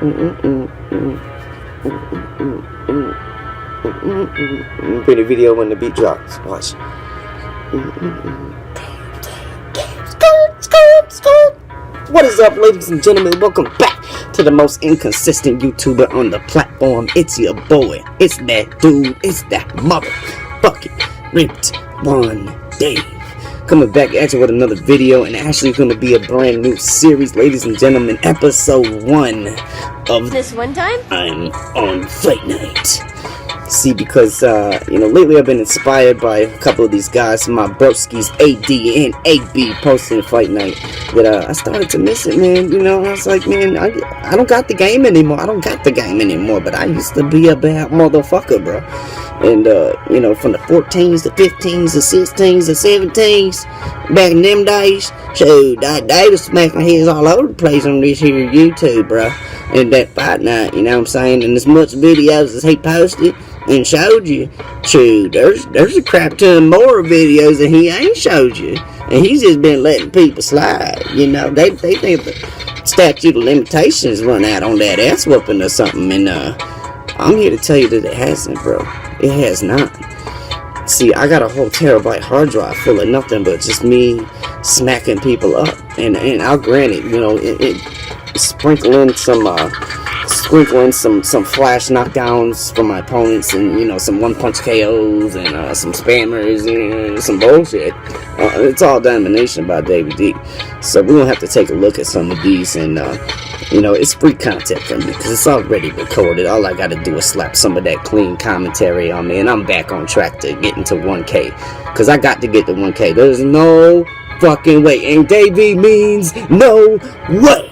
Play the video when the beat drops. Watch. What is up, ladies and gentlemen? Welcome back to the most inconsistent YouTuber on the platform. It's your boy. It's that dude. It's that motherfucking ripped one Dave. Coming back at you with another video, and actually it's going to be a brand new series, ladies and gentlemen. Episode 1 of this one time I'm on Fight Night. See, because lately I've been inspired by a couple of these guys, my broskies AD and AB posting Fight Night, that I started to miss it, man. I was like, man, I don't got the game anymore. But I used to be a bad motherfucker, bro. And from the 14s, the 15s, the 16s, the 17s, back in them days, shoot, I was smacking heads all over the place on this here YouTube, bro. And that Fight Night, you know what I'm saying? And as much videos as he posted and showed you, shoot, there's a crap ton more videos that he ain't showed you. And he's just been letting people slide, They think the statute of limitations run out on that ass whooping or something. And I'm here to tell you that it hasn't, bro. It has not. See, I got a whole terabyte hard drive full of nothing but just me smacking people up. And I'll grant it, sprinkling some flash knockdowns from my opponents, and some one punch KOs and some spammers and some bullshit. It's all domination by David D. So we're gonna have to take a look at some of these, and it's free content for me because it's already recorded. All I gotta do is slap some of that clean commentary on me, and I'm back on track to getting to 1K, because I got to get to 1K. There's no fucking way, and Davey means no way.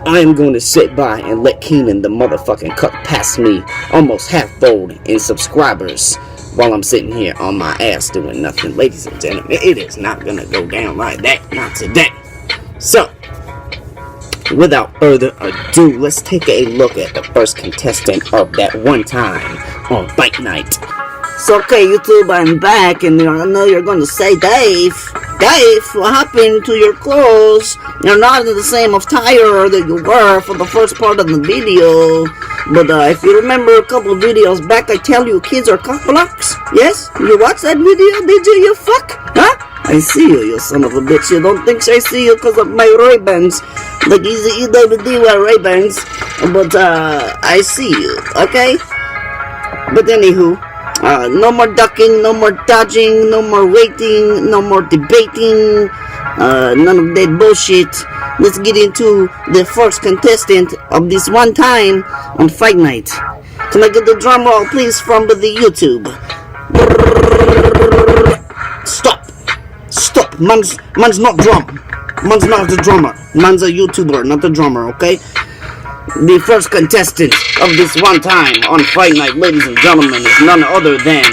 I am going to sit by and let Keenan the motherfucking cut past me, almost half-fold in subscribers, while I'm sitting here on my ass doing nothing. Ladies and gentlemen, it is not going to go down like that, not today. So, without further ado, let's take a look at the first contestant of that one time on Fight Night. So, okay, YouTube, I'm back, and I know you're going to say, Dave, what happened to your clothes? You're not in the same attire that you were for the first part of the video. But if you remember a couple of videos back, I tell you kids are cock blocks. Yes? You watched that video, did you, you fuck? Huh? I see you, you son of a bitch. You don't think I see you because of my Ray-Bans. Like easy EWD wear Ray-Bans. But I see you, okay? But anywho, no more ducking, no more dodging, no more waiting, no more debating, none of that bullshit. Let's get into the first contestant of this one time on Fight Night. Can I get the drum roll, please, from the YouTube? Stop. Man's not drum. Man's not the drummer. Man's a YouTuber, not the drummer, okay? The first contestant of this one time on Fight Night, ladies and gentlemen, is none other than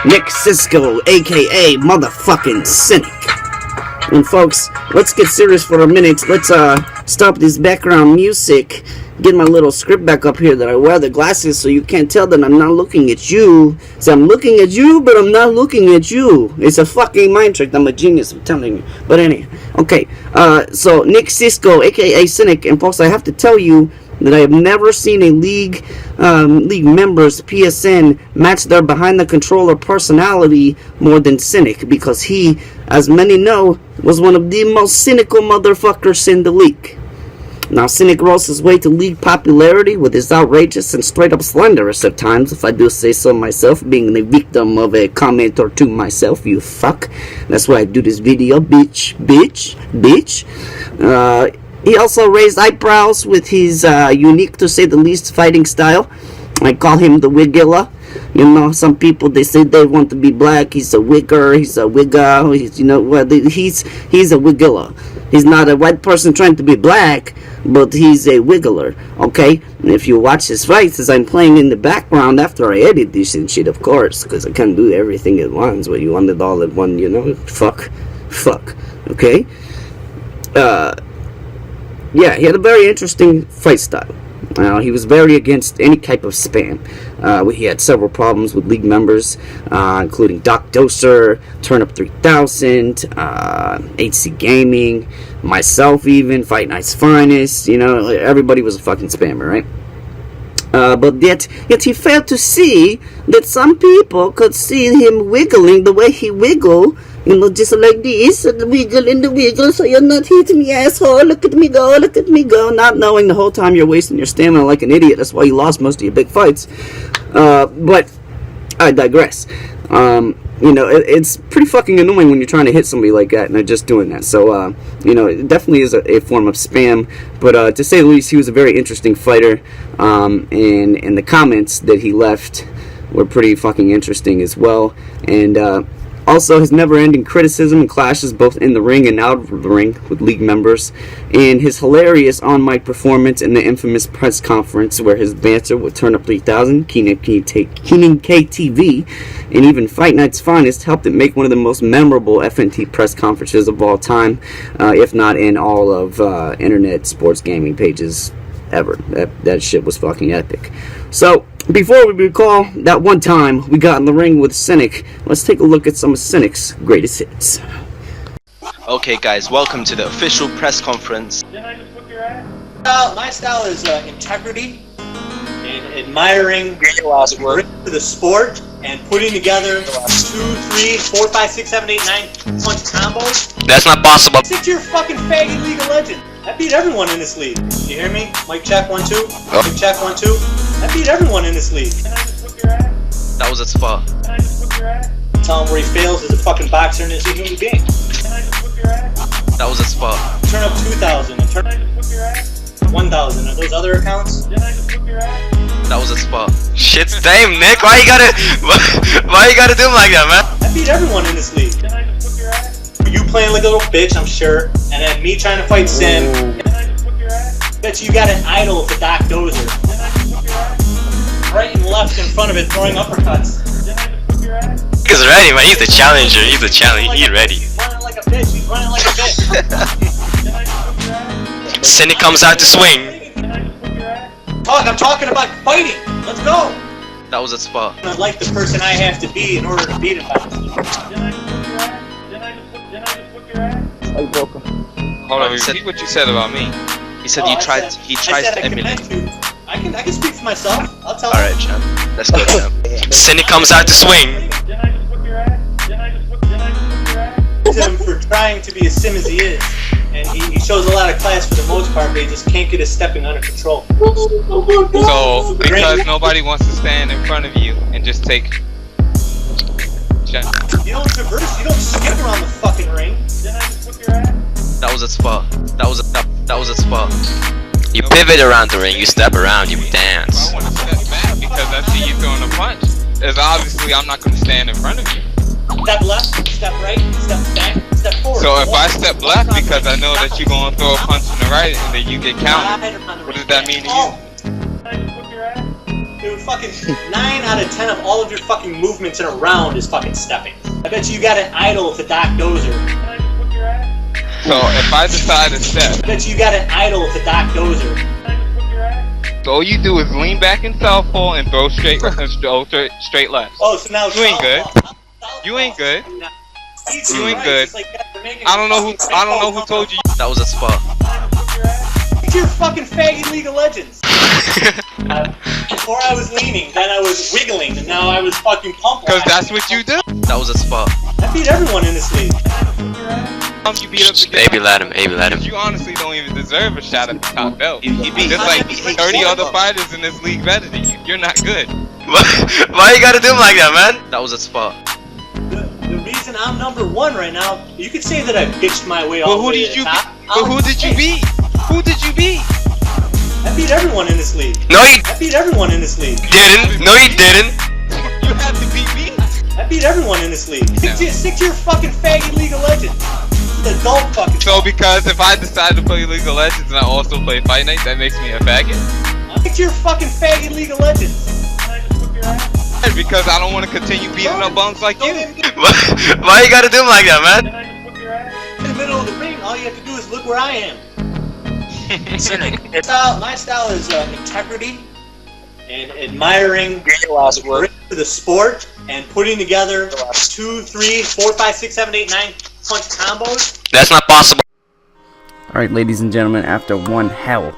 Nick Cisco, aka motherfucking Cynic. And folks, let's get serious for a minute. Let's stop this background music. Get my little script back up here that I wear the glasses so you can't tell that I'm not looking at you. So I'm looking at you, but I'm not looking at you. It's a fucking mind trick. I'm a genius, I'm telling you. But anyway, okay. So Nick Cisco, aka Cynic, and folks, I have to tell you that I have never seen a league members PSN match their behind the controller personality more than Cynic, because he, as many know, was one of the most cynical motherfuckers in the league. Now, Cynic rose his way to league popularity with his outrageous and straight up slanderous at times, if I do say so myself, being the victim of a comment or two myself, you fuck. That's why I do this video, bitch. He also raised eyebrows with his unique, to say the least, fighting style. I call him the Wigilla. Some people, they say they want to be black. He's a wigger. He's a wigga. He's a Wigilla. He's not a white person trying to be black, but he's a wiggler, okay? And if you watch his fights, as I'm playing in the background after I edit this and shit, of course, because I can't do everything at once. Well, you want it all at one, fuck, okay? Yeah, he had a very interesting fight style. He was very against any type of spam. He had several problems with league members, including Doc Doser, Turnip 3000, HC Gaming, myself even, Fight Night's Finest. You know, everybody was a fucking spammer, right? But yet he failed to see that some people could see him wiggling the way he wiggled, you know, just like this, the wiggle and the wiggle, so you're not hitting me, asshole, look at me go, not knowing the whole time you're wasting your stamina like an idiot. That's why you lost most of your big fights. But I digress. You know, it's pretty fucking annoying when you're trying to hit somebody like that and they're just doing that. So, you know, it definitely is a form of spam. But to say the least, he was a very interesting fighter. And the comments that he left were pretty fucking interesting as well. And also his never-ending criticism and clashes both in the ring and out of the ring with league members, and his hilarious on-mic performance in the infamous press conference where his banter with Turnip 3000, Keenan KTV, and even Fight Night's Finest helped it make one of the most memorable FNT press conferences of all time, if not in all of internet sports gaming pages ever. That shit was fucking epic. So, before we recall that one time we got in the ring with Cynic, let's take a look at some of Cynic's greatest hits. Okay guys, welcome to the official press conference. My style is integrity and admiring the sport and putting together 2, 3, 4, 5, 6, 7, 8, 9 punch combos. That's not possible. Stick to your fucking faggy League of Legends. I beat everyone in this league. You hear me? Mic check 1, 2. Mic check 1, 2. I beat everyone in this league. That was a spot. Tell him where he fails as a fucking boxer and as a human being. That was a spot. Turn up 2,000 and turn 1,000. Are those other accounts? That was a spot. Shit's damn, Nick. Why you gotta do him like that, man? I beat everyone in this league. You playing like a little bitch, I'm sure, and then me trying to fight Sin. Bet you got an idol for Doc Dozer. Right and left in front of it, throwing uppercuts. He's ready, man. He's the challenger. He's the challenger. He's ready. He's running like a bitch. He's running like a bitch. Cindy comes out to swing. I'm talking about fighting. Let's go. That was a spot. I like the person I have to be in order to beat him. Hold on, repeat what you said about me. He said he tries to emulate. I can speak for myself. I'll tell him. Alright, champ. Let's go, champ. Cindy comes out to swing. Him for trying to be as sim as he is, and he shows a lot of class for the most part, but he just can't get his stepping under control. So, because nobody wants to stand in front of you and just take... You don't traverse, you don't skip around the fucking ring. That was a spot. That was a spot. You pivot around the ring, you step around, you dance. I want to step back because I see you throwing a punch. As obviously I'm not going to stand in front of you. Step left, step right, step back, step forward. So if I step left because I know that you're going to throw a punch in the right and then you get counted, what does that mean to you? Dude, fucking 9 out of 10 of all of your fucking movements in a round is fucking stepping. I bet you got an idol for Doc Dozer. So if I decide to step, I bet you got an idol for Doc Dozer. so all you do is lean back in southpaw and throw straight left. Oh, so now You ain't good. You ain't good. You ain't good. I don't know who told you. That was a spot. It's your fucking faggy League of Legends. Before I was leaning, then I was wiggling, and now I was fucking pumping. Because that's what you do. That was a spot. I beat everyone in this league. You beat up the Maybe let him. You honestly don't even deserve a shot at the top belt. He beat. Just like 30 other fighters in this league better than you. You're not good. Why you gotta do him like that, man? That was a spot. The reason I'm #1 right now, you could say that I bitched my way all the way to the top. But who did you beat? Who did you beat? I beat everyone in this league. No, you I beat everyone in this league. didn't. No, you didn't. You had to beat me. I beat everyone in this league. Stick to your fucking faggy League of Legends. The adult fucking. So because if I decide to play League of Legends and I also play Fight Night, that makes me a faggot? Stick to your fucking faggy League of Legends. Because I don't want to continue beating up bums like you. Why you gotta do him like that, man? In the middle of the ring, all you have to do is look where I am. Cynic. My style is integrity and admiring the sport and putting together 2, 3, 4, 5, 6, 7, 8, 9 punch combos. That's not possible. Alright, ladies and gentlemen, after one hell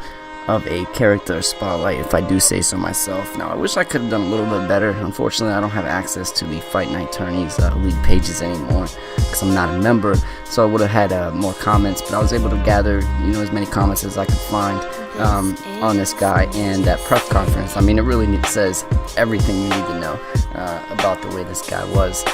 of a character spotlight, if I do say so myself. Now, I wish I could have done a little bit better. Unfortunately, I don't have access to the Fight Night Tourneys league pages anymore because I'm not a member, so I would have had more comments, but I was able to gather, you know, as many comments as I could find on this guy and that press conference. I mean, it really says everything you need to know about the way this guy was.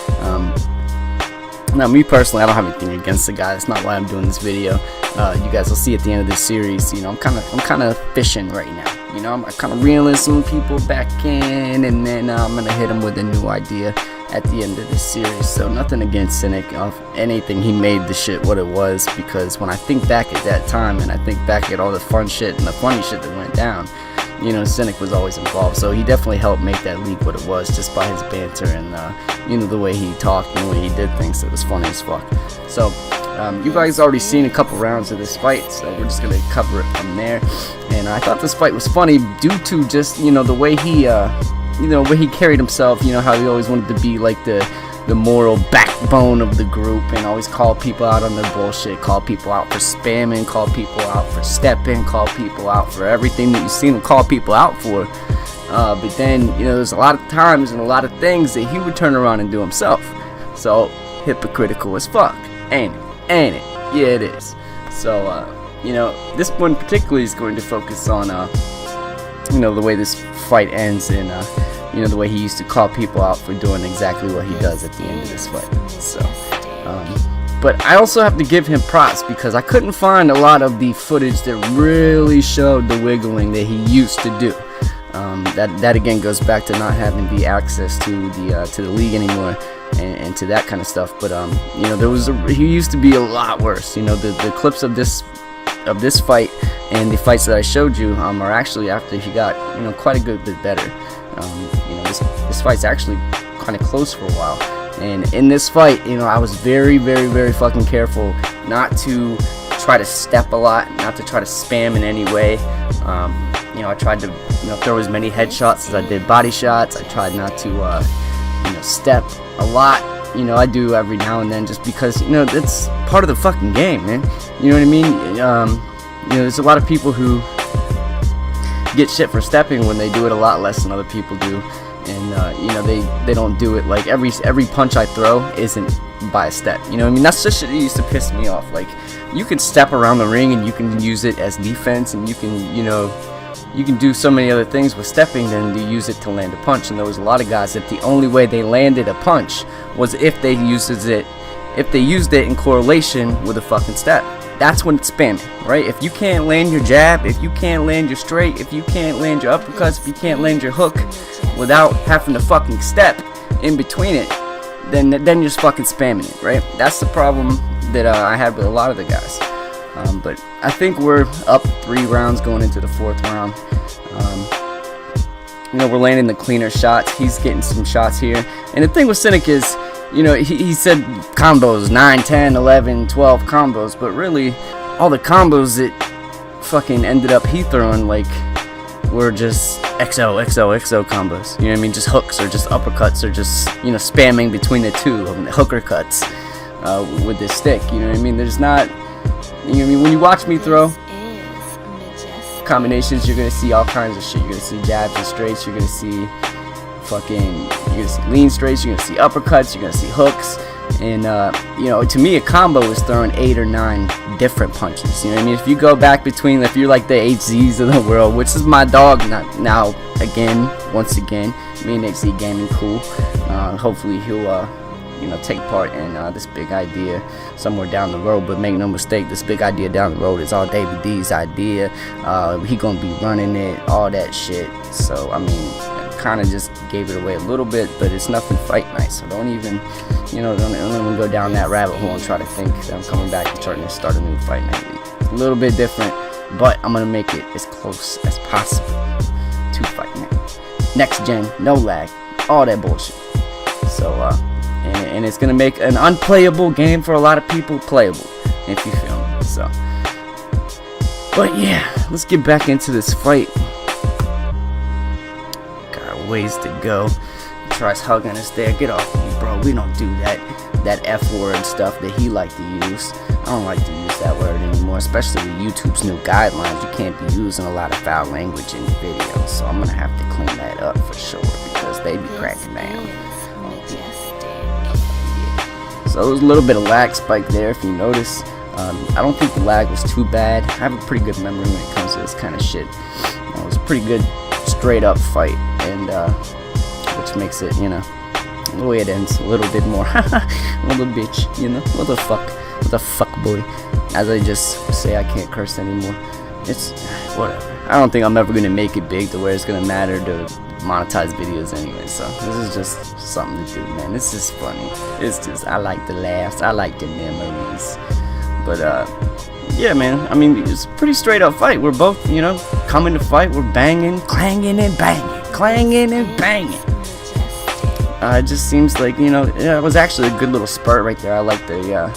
Now, me personally, I don't have anything against the guy. That's not why I'm doing this video. You guys will see at the end of this series. You know, I'm kind of fishing right now. You know, I'm kind of reeling some people back in, and then I'm gonna hit him with a new idea at the end of this series. So nothing against Cynic. If anything, he made the shit what it was. Because when I think back at that time, and I think back at all the fun shit and the funny shit that went down, you know, Cynic was always involved, so he definitely helped make that league what it was just by his banter and you know, the way he talked and the way he did things. It was funny as fuck. So you guys already seen a couple rounds of this fight, so we're just gonna cover it from there. And I thought this fight was funny due to just, you know, the way he you know, where he carried himself. You know how he always wanted to be like the moral backbone of the group and always call people out on their bullshit, call people out for spamming, call people out for stepping, call people out for everything that you've seen him call people out for. But then, you know, there's a lot of times and a lot of things that he would turn around and do himself. So hypocritical as fuck, ain't it? Ain't it? Yeah, it is. So you know, this one particularly is going to focus on you know, the way this fight ends and you know, the way he used to call people out for doing exactly what he does at the end of this fight. So, but I also have to give him props because I couldn't find a lot of the footage that really showed the wiggling that he used to do. That again goes back to not having the access to the league anymore and to that kind of stuff. But you know, he used to be a lot worse. You know, the clips of this fight and the fights that I showed you are actually after he got, you know, quite a good bit better. You know, this fight's actually kind of close for a while, and in this fight, you know, I was very, very, very fucking careful not to try to step a lot, not to try to spam in any way. You know, I tried to, you know, throw as many headshots as I did body shots. I tried not to, you know, step a lot. You know, I do every now and then just because, you know, it's part of the fucking game, man. You know what I mean? You know, there's a lot of people who get shit for stepping when they do it a lot less than other people do, and you know, they don't do it like every punch I throw isn't by a step. You know what I mean? That's just shit that used to piss me off. Like, you can step around the ring and you can use it as defense, and you can, you know, you can do so many other things with stepping than to use it to land a punch. And there was a lot of guys that the only way they landed a punch was if they used it in correlation with a fucking step. That's when it's spamming, right? If you can't land your jab, if you can't land your straight, if you can't land your uppercuts, if you can't land your hook without having to fucking step in between it, then you're just fucking spamming it, right? That's the problem that I had with a lot of the guys. But I think we're up 3 rounds going into the 4th round. You know, we're landing the cleaner shots. He's getting some shots here. And the thing with Cynic is, you know, he said combos, 9, 10, 11, 12 combos, but really all the combos that fucking ended up he throwing, like, were just XO combos. You know what I mean? Just hooks or just uppercuts or just, you know, spamming between the two of the hooker cuts with this stick. You know what I mean? There's not, you know what I mean? When you watch me throw combinations, you're gonna see all kinds of shit. You're gonna see jabs and straights. You're gonna see lean straights, you're gonna see uppercuts, you're gonna see hooks, and you know, to me a combo is throwing 8 or 9 different punches. You know what I mean? If you go back between, if you're like the HZs of the world, which is my dog now once again, me and HZ Gaming cool. Hopefully he'll you know, take part in this big idea somewhere down the road. But make no mistake, this big idea down the road is all David D's idea. He gonna be running it, all that shit. So I mean, kind of just gave it away a little bit, but it's nothing Fight Night, so don't even, you know, don't even go down that rabbit hole and try to think that I'm coming back and trying to start a new Fight Night league. It's a little bit different, but I'm gonna make it as close as possible to Fight Night. Next gen, no lag, all that bullshit. So and it's gonna make an unplayable game for a lot of people playable, if you feel me. So But yeah, let's get back into this fight. Got ways to go. He tries hugging us there. Get off me, bro. We don't do that F word stuff that he liked to use. I don't like to use that word anymore, especially with YouTube's new guidelines. You can't be using a lot of foul language in videos, so I'm gonna have to clean that up for sure because they be cracking down. So it was a little bit of lag spike there, if you notice. I don't think the lag was too bad. I have a pretty good memory when it comes to this kind of shit. It was a pretty good straight up fight, and which makes it, you know, the way it ends a little bit more little bitch, you know, what the fuck boy, as I just say. I can't curse anymore. It's whatever. I don't think I'm ever gonna make it big to where it's gonna matter to monetize videos anyway, so this is just something to do, man. This is funny. It's just, I like the laughs, I like the memories. But yeah, man, I mean, it's a pretty straight up fight. We're both, you know, coming to fight. We're banging, clanging and banging, clanging and banging. It just seems like, you know, yeah, it was actually a good little spurt right there. I like the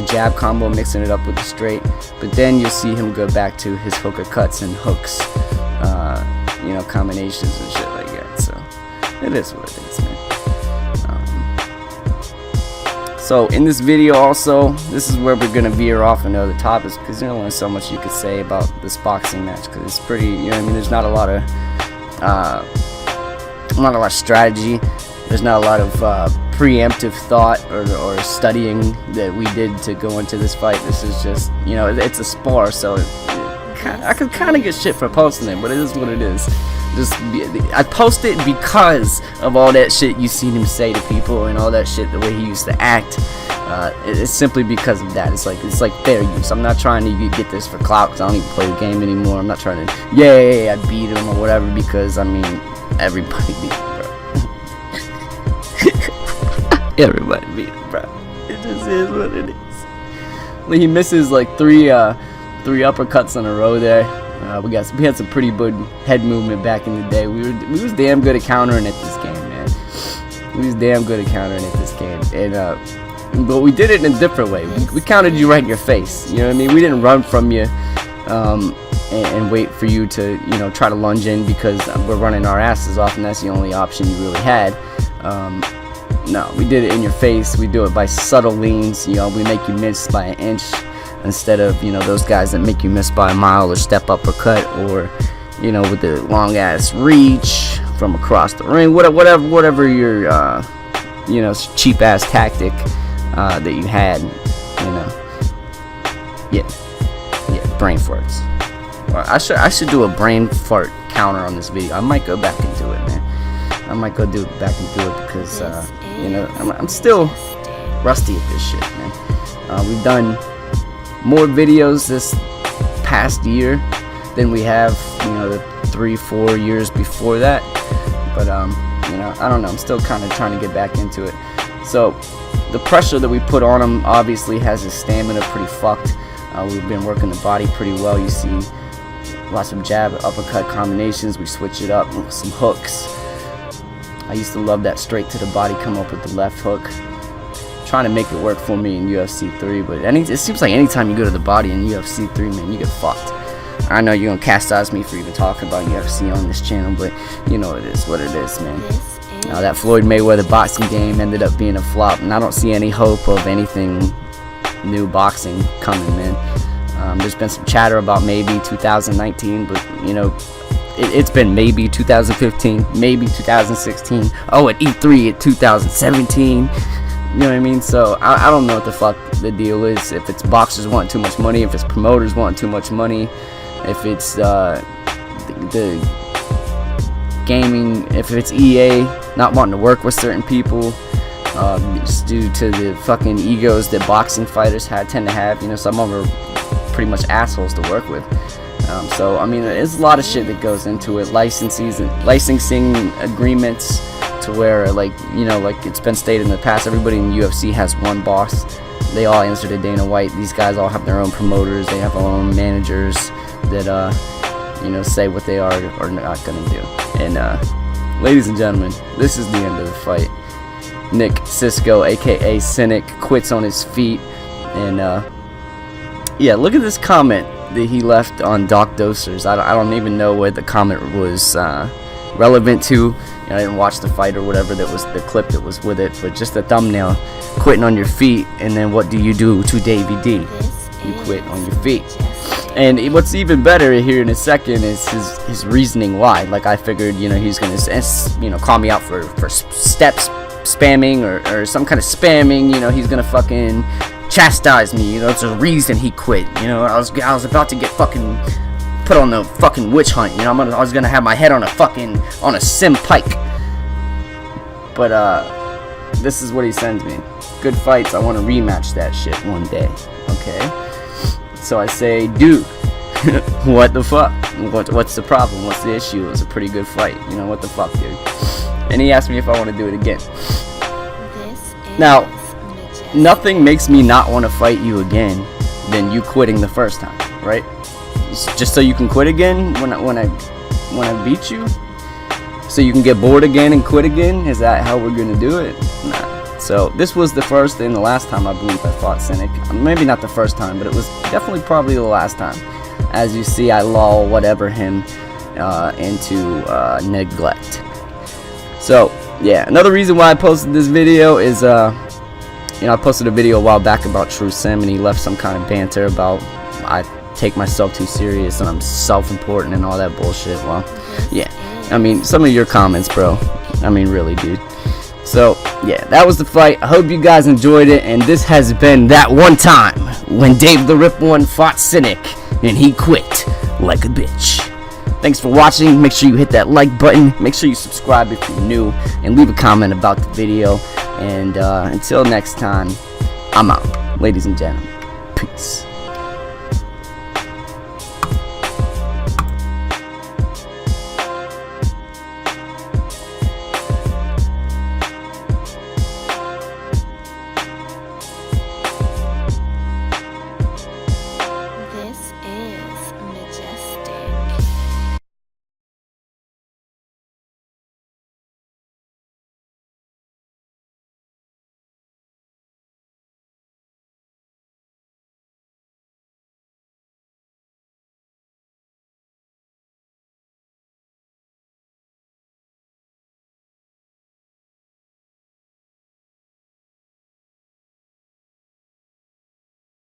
jab combo, mixing it up with the straight. But then you'll see him go back to his hooker cuts and hooks, you know, combinations and shit like that. So it is what it is, man. So in this video also, this is where we're gonna veer off into other topics because there's only so much you could say about this boxing match because it's pretty, you know what I mean, there's not a lot of strategy, there's not a lot of preemptive thought or studying that we did to go into this fight. This is just, you know, it's a spar, so I could kind of get shit for posting it, but it is what it is. I post it because of all that shit you seen him say to people and all that shit, the way he used to act. It's simply because of that. It's like fair use. I'm not trying to get this for clout because I don't even play the game anymore. I'm not trying to, I beat him or whatever, because I mean, everybody beat him, bro. Everybody beat him, bro. It just is what it is. Like, he misses like three uppercuts in a row there. We had some pretty good head movement back in the day. We was damn good at countering at this game, man. We was damn good at countering at this game, and but we did it in a different way. We countered you right in your face. You know what I mean? We didn't run from you and wait for you to, you know, try to lunge in because we're running our asses off, and that's the only option you really had. No, we did it in your face. We do it by subtle leans. You know, we make you miss by an inch, instead of, you know, those guys that make you miss by a mile or step uppercut, or, you know, with the long ass reach from across the ring, whatever your you know, cheap ass tactic that you had, you know. Yeah, brain farts. Well, I should do a brain fart counter on this video. I might go back and do it, man. I might go back and do it because you know, I'm still rusty at this shit, man. We've done more videos this past year than we have, you know, the 3-4 years before that. But you know, I don't know, I'm still kind of trying to get back into it. So the pressure that we put on him obviously has his stamina pretty fucked. We've been working the body pretty well. You see lots of jab uppercut combinations. We switch it up with some hooks. I used to love that straight to the body, come up with the left hook. Trying to make it work for me in UFC 3, but it seems like anytime you go to the body in UFC 3, man, you get fucked. I know you're gonna chastise me for even talking about UFC on this channel, but you know, it is what it is, man. That Floyd Mayweather boxing game ended up being a flop, and I don't see any hope of anything new boxing coming, man. There's been some chatter about maybe 2019, but you know, it's been maybe 2015, maybe 2016. Oh, at E3 at 2017. You know what I mean? So I don't know what the fuck the deal is. If it's boxers want too much money, if it's promoters want too much money, if it's the gaming, if it's EA not wanting to work with certain people, just due to the fucking egos that boxing fighters tend to have. You know, some of them are pretty much assholes to work with. So I mean, there's a lot of shit that goes into it. Licensing agreements, to where, like, you know, like it's been stated in the past, everybody in UFC has one boss. They all answer to Dana White. These guys all have their own promoters. They have their own managers that you know, say what they are or not gonna do. And ladies and gentlemen, this is the end of the fight. Nick Cisco, aka Cynic, quits on his feet. And yeah, look at this comment that he left on Doc Dosers. I don't even know where the comment was relevant to. I didn't watch the fight or whatever that was the clip that was with it, but just the thumbnail, quitting on your feet. And then what do you do to Davey D? You quit on your feet. And what's even better here in a second is his reasoning why. Like, I figured, he's gonna call me out for steps spamming or some kind of spamming. He's gonna fucking chastise me. It's a reason he quit. I was about to get fucking put on the fucking witch hunt. I was gonna have my head on a sim pike. But this is what he sends me. Good fights. I want to rematch that shit one day. Okay. So I say, dude, what the fuck? What's the problem? What's the issue? It was a pretty good fight. What the fuck, dude? And he asked me if I want to do it again. Now, nothing makes me not want to fight you again than you quitting the first time, right? Just so you can quit again when I beat you? So you can get bored again and quit again? Is that how we're gonna do it? Nah. So this was the first and the last time I believe I fought Cynic. Maybe not the first time, but it was definitely probably the last time. As you see, I lull whatever him into neglect. So yeah, another reason why I posted this video is I posted a video a while back about True Sim, and he left some kind of banter about I take myself too serious and I'm self-important and all that bullshit. Well, yeah, some of your comments, bro, really, dude. So yeah, that was the fight. I hope you guys enjoyed it, and this has been that one time when Dave the Rip One fought Cynic and he quit like a bitch. Thanks for watching. Make sure you hit that like button, make sure you subscribe if you're new, and leave a comment about the video. And until next time, I'm out, ladies and gentlemen. Peace.